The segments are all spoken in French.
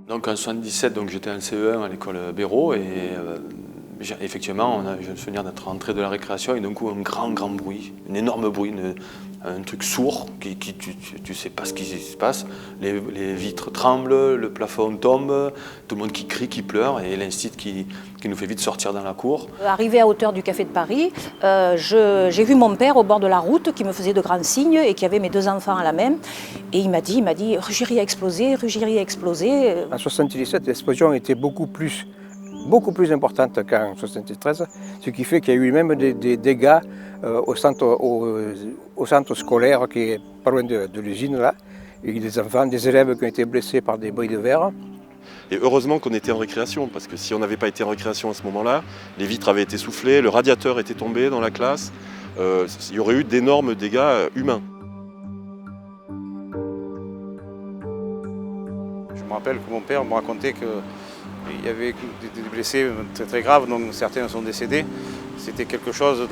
Donc en 1977, j'étais en CE1 à l'école Béraud et effectivement, j'ai le souvenir d'être rentré de la récréation et d'un coup un grand bruit, un énorme bruit, un truc sourd, tu sais pas ce qui se passe, les vitres tremblent, le plafond tombe, tout le monde qui crie, qui pleure et l'instit qui nous fait vite sortir dans la cour. Arrivé à hauteur du Café de Paris, j'ai vu mon père au bord de la route qui me faisait de grands signes et qui avait mes 2 enfants à la main. Et il m'a dit, Ruggieri a explosé, Ruggieri a explosé. En 1977, l'explosion était beaucoup plus importante qu'en 1973, ce qui fait qu'il y a eu même des dégâts au centre scolaire qui est pas loin de l'usine là. Il y a des enfants, des élèves qui ont été blessés par des brilles de verre. Et heureusement qu'on était en récréation, parce que si on n'avait pas été en récréation à ce moment-là, les vitres avaient été soufflées, le radiateur était tombé dans la classe, il y aurait eu d'énormes dégâts humains. Je me rappelle que mon père me racontait qu'il y avait des blessés très très graves, dont certains sont décédés. C'était quelque chose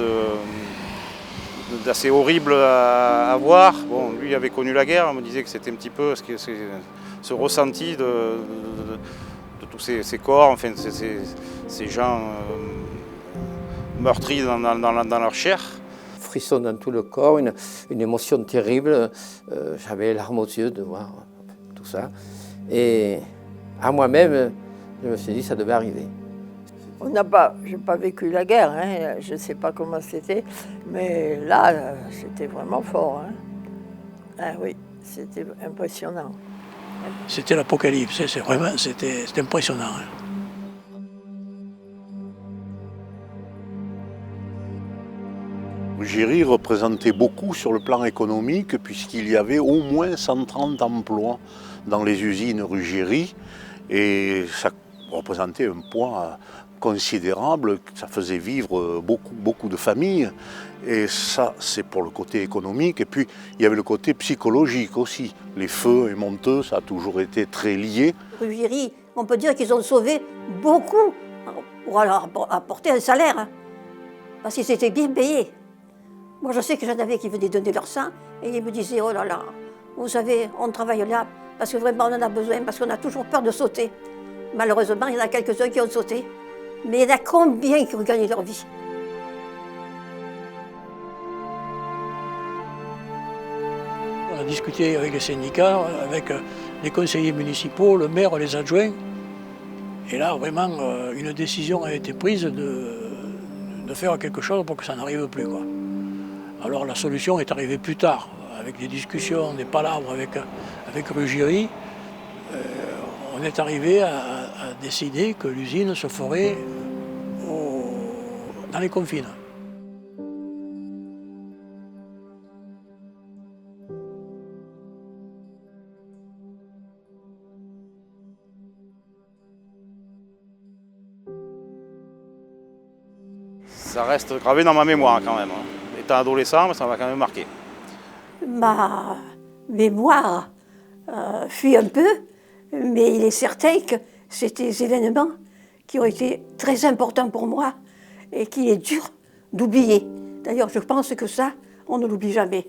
d'assez horrible à voir. Bon, lui avait connu la guerre, il me disait que c'était un petit peu ce ressenti de tous ces corps, enfin, ces gens meurtris dans leur chair. Frisson dans tout le corps, une émotion terrible. J'avais les larmes aux yeux de voir tout ça. Et à moi-même, je me suis dit que ça devait arriver. Je n'ai pas vécu la guerre, hein. Je ne sais pas comment c'était, mais là, c'était vraiment fort. Hein. Ah oui, c'était impressionnant. C'était l'apocalypse, c'était impressionnant. Hein. Ruggieri représentait beaucoup sur le plan économique puisqu'il y avait au moins 130 emplois dans les usines Ruggieri et ça représentait un poids considérable, ça faisait vivre beaucoup de familles et ça c'est pour le côté économique et puis il y avait le côté psychologique aussi. Les feux et monteux, ça a toujours été très lié. Ruggieri, on peut dire qu'ils ont sauvé beaucoup pour leur apporter un salaire, hein, parce qu'ils étaient bien payés. Moi je sais que j'en avais qui venaient donner leur sang et ils me disaient oh là là, vous savez, on travaille là parce que vraiment on en a besoin, parce qu'on a toujours peur de sauter. Malheureusement, il y en a quelques-uns qui ont sauté. Mais il y en a combien qui ont gagné leur vie? On a discuté avec les syndicats, avec les conseillers municipaux, le maire, les adjoints. Et là, vraiment, une décision a été prise de faire quelque chose pour que ça n'arrive plus, quoi. Alors la solution est arrivée plus tard, avec des discussions, des palabres avec Ruggieri. On est arrivé à décider que l'usine se ferait dans les confines. Ça reste gravé dans ma mémoire quand même. Étant adolescent, ça m'a quand même marqué. Ma mémoire fuit un peu, mais il est certain que c'est des événements qui ont été très importants pour moi et qu'il est dur d'oublier. D'ailleurs, je pense que ça, on ne l'oublie jamais.